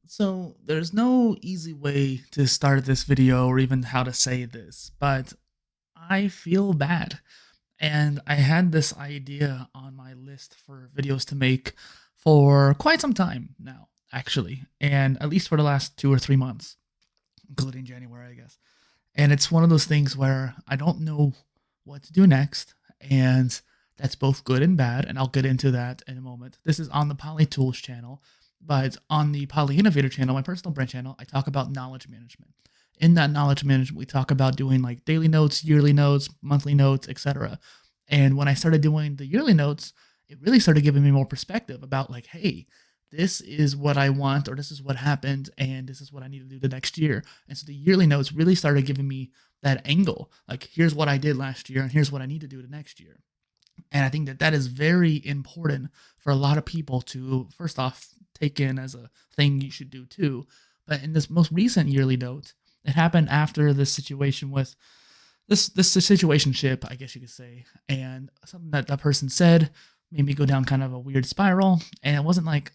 So there's no easy way to start this video or even how to say this, but I feel bad. And I had this idea on my list for videos to make for quite some time now, actually, and at least for the last 2 or 3 months, including January, I guess. And it's one of those things where I don't know what to do next, and that's both good and bad, and I'll get into that in a moment. This is on the PolyTools channel, but on the PolyInnovator channel, my personal brand channel, I talk about knowledge management. In that knowledge management, we talk about doing like daily notes, yearly notes, monthly notes, etc. And when I started doing the yearly notes, it really started giving me more perspective about like, hey, this is what I want, or this is what happened, and this is what I need to do the next year. And so the yearly notes really started giving me that angle. Like, here's what I did last year, and here's what I need to do the next year. And I think that that is very important for a lot of people to, first off, take in as a thing you should do too. But in this most recent yearly note, it happened after this situation with this situationship, I guess you could say, and something that that person said made me go down kind of a weird spiral. And it wasn't like,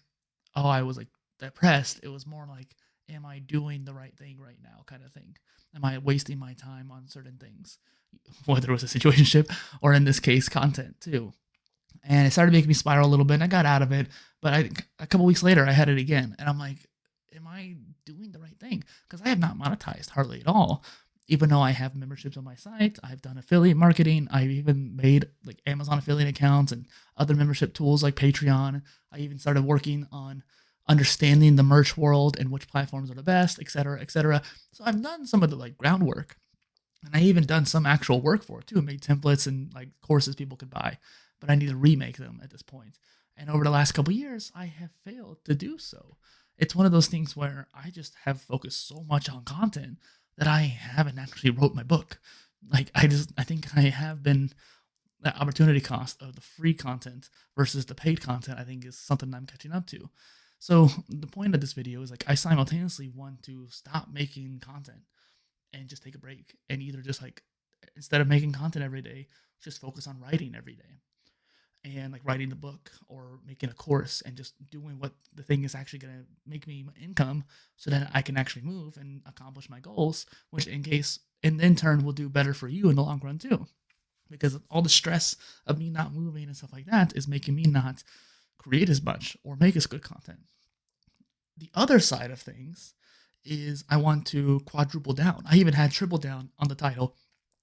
oh, I was like depressed. It was more like, am I doing the right thing right now, kind of thing. Am I wasting my time on certain things, whether it was a situationship or in this case content too. And it started making me spiral a little bit, and I got out of it. But a couple weeks later, I had it again, and I'm like, am I doing the right thing? Because I have not monetized hardly at all. Even though I have memberships on my site, I've done affiliate marketing. I've even made like Amazon affiliate accounts and other membership tools like Patreon. I even started working on understanding the merch world and which platforms are the best, et cetera, et cetera. So I've done some of the like groundwork, and I even done some actual work for it too. I made templates and like courses people could buy, but I need to remake them at this point. And over the last couple of years, I have failed to do so. It's one of those things where I just have focused so much on content that I haven't actually wrote my book. Like I think I have been the opportunity cost of the free content versus the paid content, I think is something I'm catching up to. So the point of this video is like I simultaneously want to stop making content and just take a break and either just like instead of making content every day, just focus on writing every day and like writing the book or making a course and just doing what the thing is actually going to make me income so that I can actually move and accomplish my goals, which in case in turn will do better for you in the long run too. Because all the stress of me not moving and stuff like that is making me not create as much or make as good content. The other side of things is I want to quadruple down. I even had triple down on the title.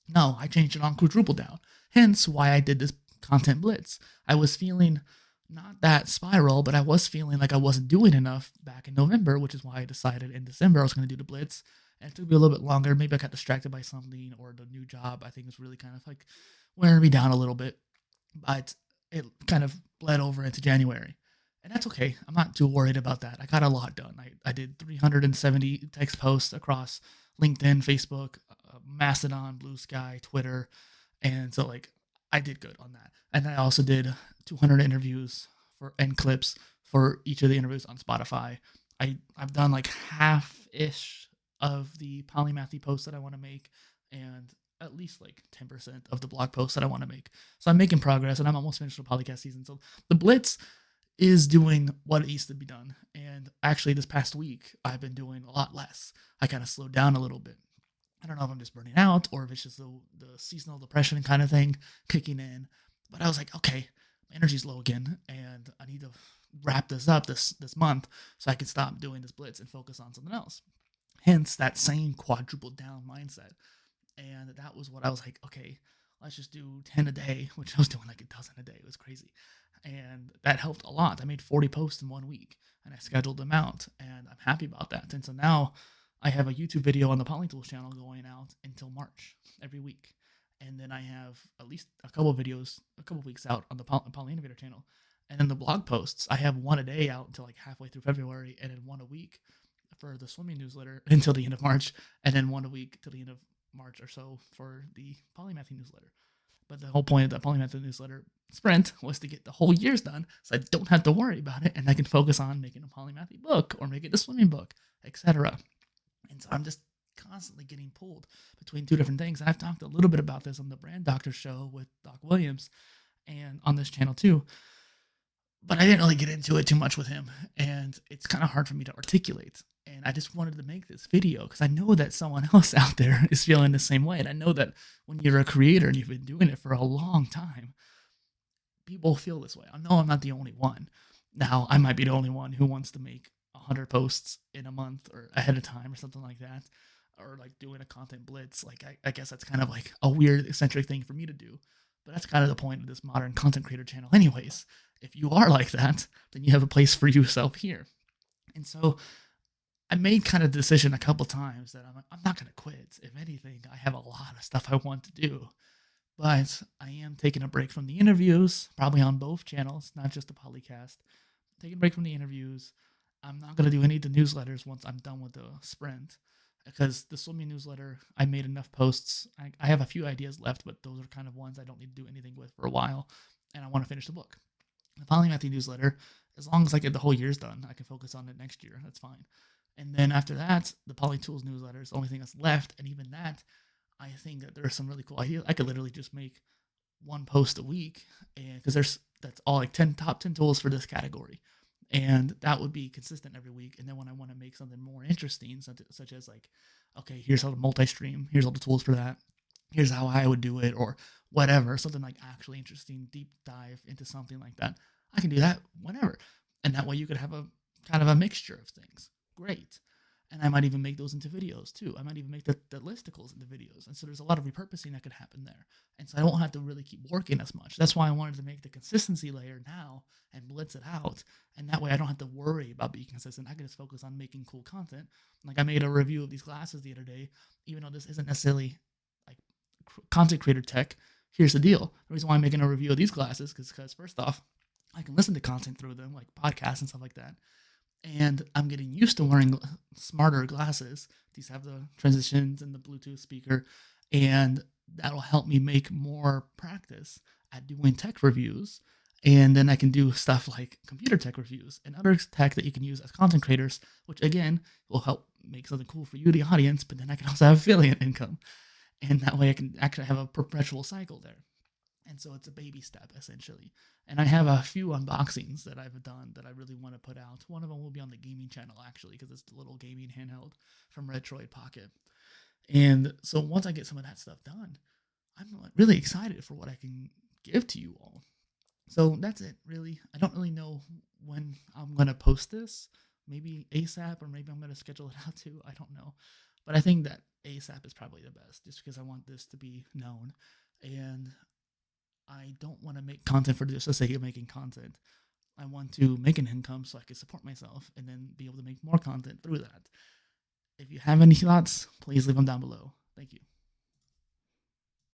No, I changed it on quadruple down. Hence why I did this content blitz. I was feeling not that spiral, but I was feeling like I wasn't doing enough back in November, which is why I decided in December I was going to do the blitz. And it took me a little bit longer. Maybe I got distracted by something or the new job. I think was really kind of like wearing me down a little bit, but it kind of bled over into January. And that's okay. I'm not too worried about that. I got a lot done. I did 370 text posts across LinkedIn, Facebook, Mastodon, Blue Sky, Twitter. And so, like, I did good on that. And I also did 200 interviews for and clips for each of the interviews on Spotify. I've done like half ish of the polymathy posts that I want to make, and at least like 10% of the blog posts that I want to make. So I'm making progress, and I'm almost finished the podcast season. So the blitz is doing what needs to be done. And actually, this past week, I've been doing a lot less. I kind of slowed down a little bit. I don't know if I'm just burning out or if it's just the seasonal depression kind of thing kicking in. But I was like, okay, my energy's low again, and I need to wrap this up this month so I can stop doing this blitz and focus on something else. Hence that same quadruple down mindset. And that was what I was like, okay, let's just do 10 a day, which I was doing like a dozen a day. It was crazy. And that helped a lot. I made 40 posts in 1 week, and I scheduled them out, and I'm happy about that. And so now I have a YouTube video on the PolyTools channel going out until March every week. And then I have at least a couple of videos, a couple of weeks out on the PolyInnovator channel. And then the blog posts, I have one a day out until like halfway through February, and then one a week for the swimming newsletter until the end of March, and then one a week till the end of March or so for the Polymathy newsletter. But the whole point of that Polymath newsletter sprint was to get the whole year's done, so I don't have to worry about it, and I can focus on making a polymathy book or making a swimming book, etc. And so I'm just constantly getting pulled between two different things. And I've talked a little bit about this on the Brand Doctor show with Doc Williams and on this channel too. but I didn't really get into it too much with him, and it's kind of hard for me to articulate. And I just wanted to make this video because I know that someone else out there is feeling the same way. And I know that when you're a creator and you've been doing it for a long time, people feel this way. I know I'm not the only one. Now, I might be the only one who wants to make 100 posts in a month or ahead of time or something like that, or like doing a content blitz. Like, I guess that's kind of like a weird, eccentric thing for me to do. But that's kind of the point of this modern content creator channel, anyways. If you are like that, then you have a place for yourself here. And so I made kind of the decision a couple times that I'm not going to quit. If anything, I have a lot of stuff I want to do. But I am taking a break from the interviews, probably on both channels, not just the Polycast. Taking a break from the interviews. I'm not going to do any of the newsletters once I'm done with the sprint, because the swimming newsletter, I made enough posts. I have a few ideas left, but those are kind of ones I don't need to do anything with for a while, and I want to finish the book. The Polymath newsletter, as long as I get the whole year's done, I can focus on it next year. That's fine. And then after that, the PolyTools newsletter is the only thing that's left, and even that, I think that there are some really cool ideas. I could literally just make one post a week, and because that's all like top 10 tools for this category, and that would be consistent every week. And then when I want to make something more interesting, such as like, okay, here's how to multi-stream, here's all the tools for that, here's how I would do it, or whatever, something like actually interesting, deep dive into something like that, I can do that whenever. And that way you could have a kind of a mixture of things. Great. And I might even make those into videos too. I might even make the listicles into videos. And so there's a lot of repurposing that could happen there. And so I don't have to really keep working as much. That's why I wanted to make the consistency layer now and blitz it out. And that way I don't have to worry about being consistent. I can just focus on making cool content. Like I made a review of these glasses the other day, even though this isn't necessarily like content creator tech. Here's the deal. The reason why I'm making a review of these glasses is because first off, I can listen to content through them, like podcasts and stuff like that. And I'm getting used to wearing smarter glasses. These have the transitions and the Bluetooth speaker, and that'll help me make more practice at doing tech reviews. And then I can do stuff like computer tech reviews and other tech that you can use as content creators, which again will help make something cool for you, the audience. But then I can also have affiliate income, and that way I can actually have a perpetual cycle there. And so it's a baby step, essentially. And I have a few unboxings that I've done that I really want to put out. One of them will be on the gaming channel, actually, because it's the little gaming handheld from Retroid Pocket. And so once I get some of that stuff done, I'm really excited for what I can give to you all. So that's it, really. I don't really know when I'm going to post this. Maybe ASAP, or maybe I'm going to schedule it out too. I don't know. But I think that ASAP is probably the best, just because I want this to be known. And I don't want to make content for just the sake of making content. I want to make an income so I can support myself and then be able to make more content through that. If you have any thoughts, please leave them down below. Thank you.